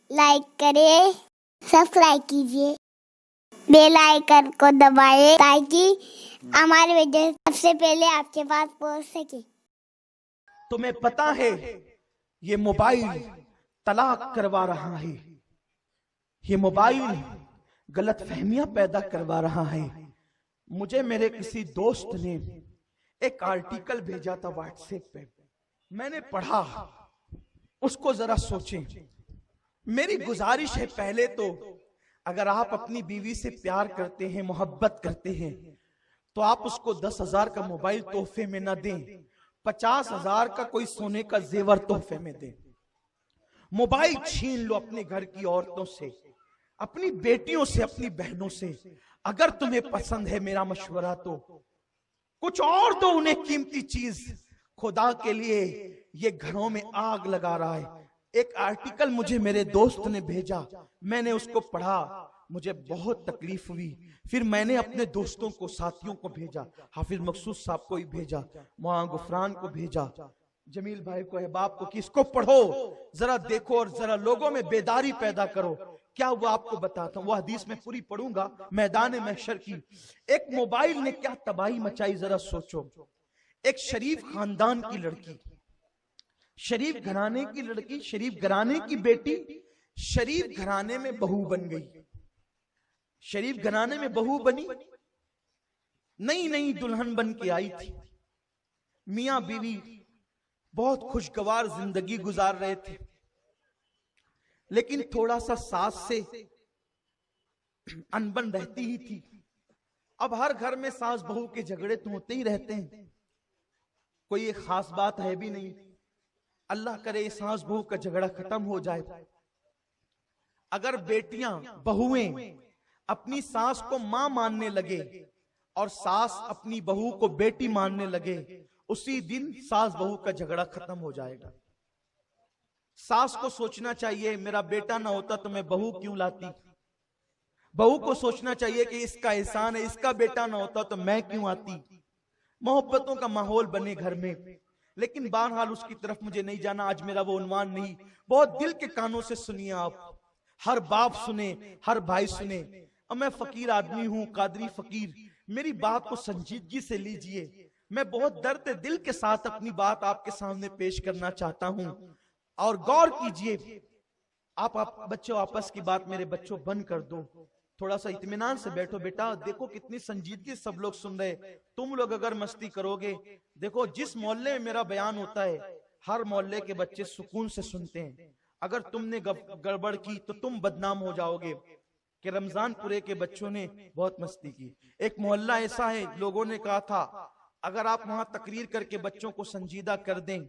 Like کریں، subscribe کیجیے، bell icon کو دبائیں تاکہ ہماری ویڈیو سب سے پہلے آپ کے پاس پہنچ سکے۔ تمہیں پتا ہے یہ موبائل طلاق کروا رہا ہے، یہ موبائل غلط فہمیاں پیدا کروا رہا ہے۔ مجھے میرے کسی دوست نے ایک آرٹیکل بھیجا تھا واٹس ایپ پہ، میں نے پڑھا، اس کو ذرا سوچیں۔ میری گزارش ہے، پہلے تو اگر آپ اپنی بیوی سے پیار کرتے ہیں، محبت کرتے ہیں، تو آپ اس کو 10,000 کا موبائل تحفے میں نہ دیں، 50,000 کا کوئی سونے کا زیور تحفے میں دیں۔ موبائل چھین لو اپنے گھر کی عورتوں سے، اپنی بیٹیوں سے، اپنی بہنوں سے۔ اگر تمہیں پسند ہے میرا مشورہ تو کچھ اور دو انہیں قیمتی چیز۔ خدا کے لیے یہ گھروں میں آگ لگا رہا ہے۔ ایک آرٹیکل مجھے میرے دوست نے بھیجا، میں نے اس کو پڑھا، مجھے بہت تکلیف ہوئی۔ پھر میں نے اپنے دوستوں کو، ساتھیوں کو بھیجا، حافظ مقصود صاحب کو ہی بھیجا، مولانا غفران کو بھیجا، جمیل بھائی کو، احباب کو، کہ اس کو پڑھو، ذرا دیکھو اور ذرا لوگوں میں بیداری پیدا کرو۔ کیا وہ آپ کو بتاتا ہوں، وہ حدیث میں پوری پڑھوں گا میدان محشر کی۔ ایک موبائل نے کیا تباہی مچائی، ذرا سوچو۔ ایک شریف خاندان کی لڑکی، شریف گھرانے کی لڑکی، شریف گھرانے کی بیٹی، شریف گھرانے میں بہو بن گئی۔ شریف گھرانے میں بہو بنی، نئی نئی دلہن بن کے آئی تھی۔ میاں بیوی بہت خوشگوار زندگی گزار رہے تھے، لیکن تھوڑا سا ساس سے انبن رہتی ہی تھی۔ اب ہر گھر میں ساس بہو کے جھگڑے تو ہوتے ہی رہتے ہیں، کوئی ایک خاص بات ہے بھی نہیں۔ اللہ کرے ساس بہو کا جھگڑا ختم ہو جائے۔ اگر بیٹیاں، بہویں اپنی ساس کو ماں ماننے لگے اور ساس اپنی بہو کو بیٹی ماننے لگے، اسی دن ساس بہو کا جھگڑا ختم ہو جائے گا۔ ساس کو سوچنا چاہیے میرا بیٹا نہ ہوتا تو میں بہو کیوں لاتی، بہو کو سوچنا چاہیے کہ اس کا احسان ہے، اس کا بیٹا نہ ہوتا تو میں کیوں آتی۔ محبتوں کا ماحول بنے گھر میں۔ لیکن بہرحال اس کی طرف مجھے نہیں جانا، آج میرا وہ عنوان نہیں۔ بہت دل کے کانوں سے سنیے آپ، ہر باپ سنے، ہر بھائی سنے۔ اب میں فقیر آدمی ہوں، قادری فقیر، میری بات کو سنجیدگی سے لیجئے۔ میں بہت درد دل کے ساتھ اپنی بات آپ کے سامنے پیش کرنا چاہتا ہوں، اور غور کیجئے۔ آپ بچوں آپس کی بات میرے بچوں بند کر دو، تھوڑا سا اطمینان سے بیٹھو۔ بیٹا دیکھو کتنی سنجیدگی سب لوگ سن رہے، تم لوگ اگر مستی کرو گے، دیکھو جس محلے میں میرا بیان ہوتا ہے ہر محلے کے بچے سکون سے سنتے ہیں۔ اگر تم نے گڑبڑ کی تو تم بدنام ہو جاؤ گے کہ رمضان پورے کے بچوں نے بہت مستی کی۔ ایک محلہ ایسا ہے، لوگوں نے کہا تھا اگر آپ وہاں تقریر کر کے بچوں کو سنجیدہ کر دیں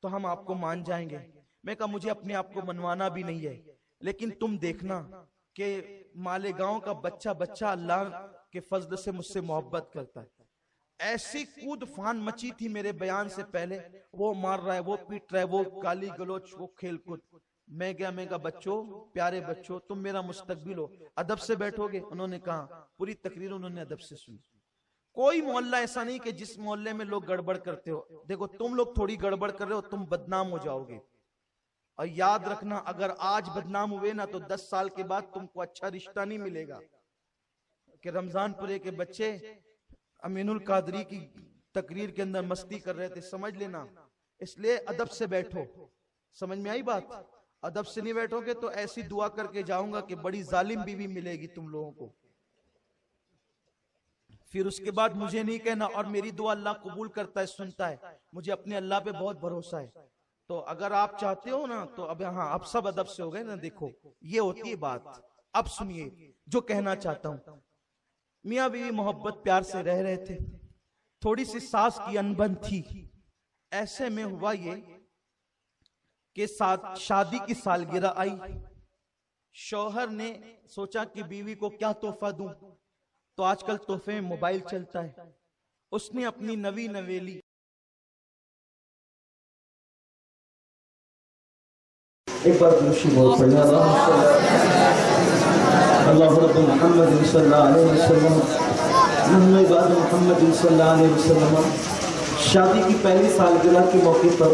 تو ہم آپ کو مان جائیں گے۔ میں کہا مجھے اپنے آپ کو منوانا بھی نہیں ہے، لیکن تم دیکھنا کہ مالیگاؤں کا بچہ اللہ کے فضل سے مجھ سے محبت کرتا ہے۔ ایسی کود فان مچی تھی میرے بیان سے پہلے، وہ مار رہا ہے، وہ پیٹ رہا ہے، وہ گالی گلوچ، وہ کھیل کود۔ میں کہا بچوں، پیارے بچوں، تم میرا مستقبل ہو، ادب سے بیٹھو گے؟ انہوں نے کہا، پوری تقریر انہوں نے ادب سے سنی۔ کوئی محلہ ایسا نہیں کہ جس محلے میں لوگ گڑبڑ کرتے ہو۔ دیکھو تم لوگ تھوڑی گڑبڑ کر رہے ہو، تم بدنام ہو جاؤ گے، اور یاد رکھنا اگر آج بدنام ہوئے نا تو 10 سال کے بعد تم کو اچھا رشتہ نہیں ملے گا۔ کہ رمضان پورے کے بچے امین القادری کی تقریر کے اندر مستی کر رہے تھے، سمجھ لینا۔ اس لیے ادب سے بیٹھو، سمجھ میں آئی بات؟ ادب سے نہیں بیٹھو گے تو ایسی دعا کر کے جاؤں گا کہ بڑی ظالم بیوی ملے گی تم لوگوں کو۔ پھر اس کے بعد مجھے نہیں کہنا، اور میری دعا اللہ قبول کرتا ہے، سنتا ہے، مجھے اپنے اللہ پہ بہت بھروسہ ہے۔ تو اگر آپ چاہتے ہو نا تو اب ہاں اب سب ادب سے ہو گئے نا، دیکھو یہ ہوتی ہے بات۔ اب سنیے جو کہنا چاہتا ہوں۔ میاں بیوی محبت پیار سے رہ رہے تھے، تھوڑی سی ساس کی انبن تھی۔ ایسے میں ہوا یہ کہ شادی کی سالگرہ آئی، شوہر نے سوچا کہ بیوی کو کیا تحفہ دوں، تو آج کل تحفے میں موبائل چلتا ہے۔ اس نے اپنی نوی نویلی ایک بار دوشی بہت پڑھنا، اللہ رب محمد صلی اللہ علیہ وسلم، نحن عباد محمد صلی اللہ علیہ وسلم۔ شادی کی پہلی سالگرہ کے موقع پر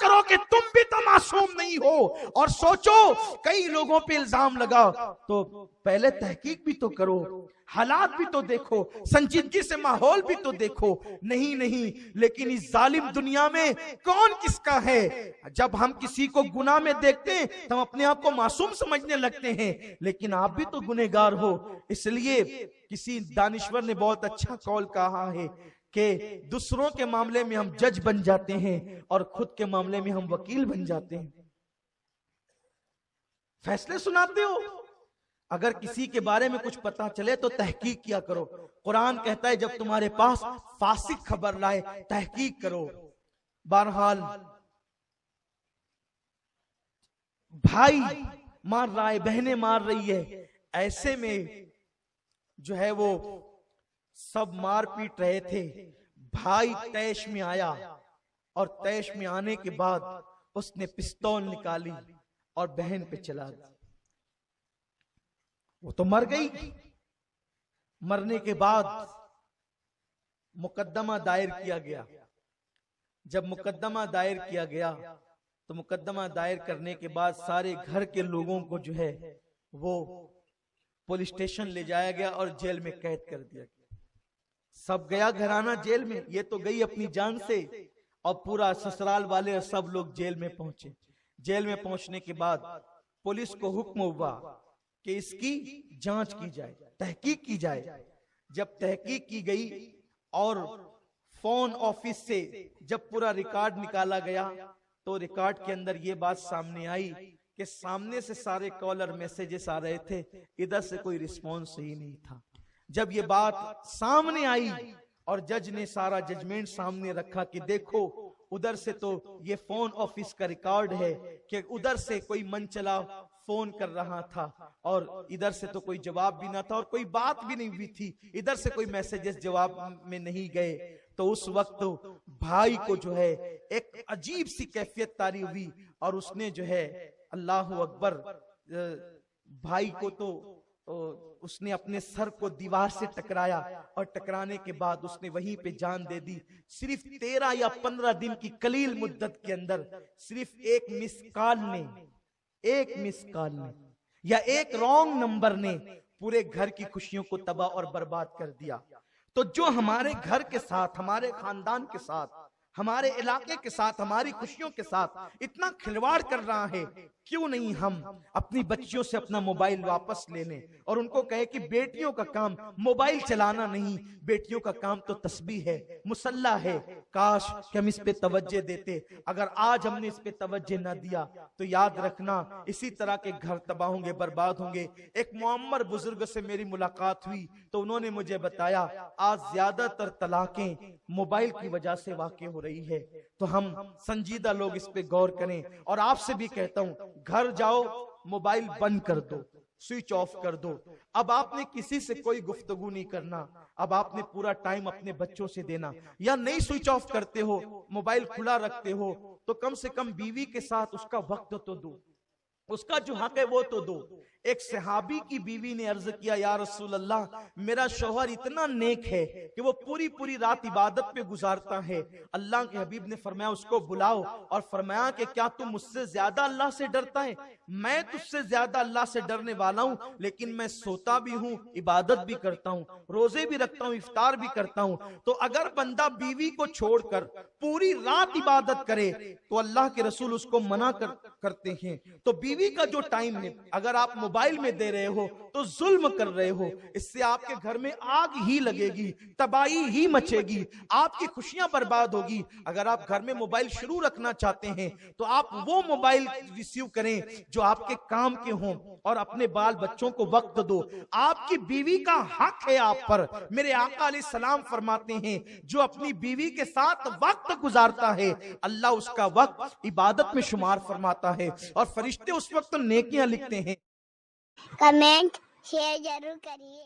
کرو کہ تم بھی تو معصوم نہیں ہو, اور سوچو کئی لوگوں پہ الزام لگا تو پہلے تحقیق بھی تو کرو, حالات بھی تو دیکھو, سنجیدگی سے ماحول بھی تو دیکھو. نہیں, لیکن اس ظالم دنیا میں کون کس کا ہے؟ جب ہم کسی کو گناہ میں دیکھتے ہیں تو ہم اپنے آپ کو معصوم سمجھنے لگتے ہیں, لیکن آپ بھی تو گنہگار ہو. اس لیے کسی دانشور نے بہت اچھا قول کہا ہے کہ دوسروں کے معاملے میں ہم جج بن جاتے ہیں اور خود کے معاملے میں ہم وکیل بن جاتے ہیں. فیصلے سناتے ہو, اگر کسی کے بارے میں کچھ پتا چلے تو تحقیق کیا کرو. قرآن کہتا ہے جب تمہارے پاس فاسق خبر لائے تحقیق کرو. بہرحال بھائی مار رہا ہے, بہنیں مار رہی ہے, ایسے میں جو ہے وہ سب مار پیٹ رہے تھے. بھائی تیش میں آیا اور تیش میں آنے کے بعد اس نے پستول نکالی اور بہن پہ چلا دی. وہ تو مر گئی. مرنے کے بعد مقدمہ دائر کیا گیا. جب مقدمہ دائر کیا گیا تو مقدمہ دائر کرنے کے بعد سارے گھر کے لوگوں کو جو ہے وہ پولیس اسٹیشن لے جایا گیا اور جیل میں قید کر دیا گیا. سب گیا گھرانہ جیل میں, یہ تو گئی اپنی جان سے, اور پورا سسرال والے اور سب لوگ جیل میں پہنچے. جیل میں پہنچنے کے بعد پولیس کو حکم ہوا کہ اس کی جانچ کی جائے, تحقیق کی جائے. جب تحقیق کی گئی اور فون آفس سے جب پورا ریکارڈ نکالا گیا تو ریکارڈ کے اندر یہ بات سامنے آئی کہ سامنے سے سارے کال اور میسیجز آ رہے تھے, ادھر سے کوئی رسپانس ہی نہیں تھا. جب یہ بات سامنے آئی اور جج نے سارا ججمنٹ سامنے رکھا کہ دیکھو ادھر سے تو یہ فون آفس کا ریکارڈ ہے کہ ادھر سے کوئی من چلا فون کر رہا تھا اور ادھر سے تو کوئی جواب بھی نہ تھا اور کوئی بات بھی نہیں ہوئی تھی, ادھر سے کوئی میسیجز جواب میں نہیں گئے. تو اس وقت بھائی کو جو ہے ایک عجیب سی کیفیت طاری ہوئی اور اس نے جو ہے اللہ اکبر, بھائی کو تو اس نے اپنے سر کو دیوار سے ٹکرایا اور ٹکرانے کے بعد اس نے وہیں پہ جان دے دی. صرف 13 یا 15 دن کی قلیل مدت کے اندر صرف ایک مس کال نے یا ایک رانگ نمبر نے پورے گھر کی خوشیوں کو تباہ اور برباد کر دیا. تو جو ہمارے گھر کے ساتھ, ہمارے خاندان کے ساتھ, ہمارے علاقے کے ساتھ, ہماری خوشیوں کے ساتھ اتنا کھلواڑ کر رہا ہے, کیوں نہیں ہم اپنی بچیوں سے اپنا موبائل واپس لے لیں اور ان کو کہے کہ بیٹیوں کا کام موبائل چلانا نہیں, بیٹیوں کا کام تو تسبیح ہے, مصلی ہے. کاش کہ ہم اس پہ توجہ دیتے. اگر آج ہم نے اس پہ توجہ نہ دیا تو یاد رکھنا اسی طرح کے گھر تباہ ہوں گے, برباد ہوں گے. ایک معمر بزرگ سے میری ملاقات ہوئی تو انہوں نے مجھے بتایا آج زیادہ تر طلاقیں موبائل کی وجہ سے واقع ہو رہی ہے. تو ہم سنجیدہ لوگ اس پہ غور کریں. اور آپ سے بھی کہتا ہوں, گھر جاؤ موبائل بند کر دو, سوئچ آف کر دو. اب آپ نے کسی سے کوئی گفتگو نہیں کرنا, اب آپ نے پورا ٹائم اپنے بچوں سے دینا. یا نہیں سوئچ آف کرتے ہو, موبائل کھلا رکھتے ہو, تو کم سے کم بیوی کے ساتھ اس کا وقت تو دو, اس کا جو حق ہے وہ تو دو. ایک صحابی کی بیوی نے عرض کیا یا رسول اللہ, میرا شوہر اتنا نیک ہے کہ وہ پوری رات عبادت پہ گزارتا ہے. اللہ کے حبیب نے فرمایا اس کو بلاؤ اور فرمایا کہ کیا تم مجھ سے زیادہ اللہ سے ڈرتا ہے؟ میں تجھ سے زیادہ اللہ سے ڈرنے والا ہوں, لیکن میں سوتا بھی ہوں, عبادت بھی کرتا ہوں, روزے بھی رکھتا ہوں, افطار بھی کرتا ہوں. تو اگر بندہ بیوی کو چھوڑ کر پوری رات عبادت کرے تو اللہ کے رسول اس کو منع کرتے ہیں. تو بیوی کا جو ٹائم ہے اگر آپ موبائل میں دے رہے ہو تو ظلم کر رہے ہو. اس سے آپ کے گھر میں آگ ہی لگے گی, تباہی ہی مچے گی, آپ کی خوشیاں برباد ہوگی. اگر آپ گھر میں موبائل شروع رکھنا چاہتے ہیں تو آپ وہ موبائل ریسیو کریں جو آپ کے کام کے ہوں اور اپنے بال بچوں کو وقت دو. آپ کی بیوی کا حق ہے آپ پر. میرے آقا علیہ السلام فرماتے ہیں جو اپنی بیوی کے ساتھ وقت گزارتا ہے اللہ اس کا وقت عبادت میں شمار فرماتا ہے اور فرشتے اس وقت نیکیاں لکھتے ہیں. کمنٹ شیئر ضرور کریے.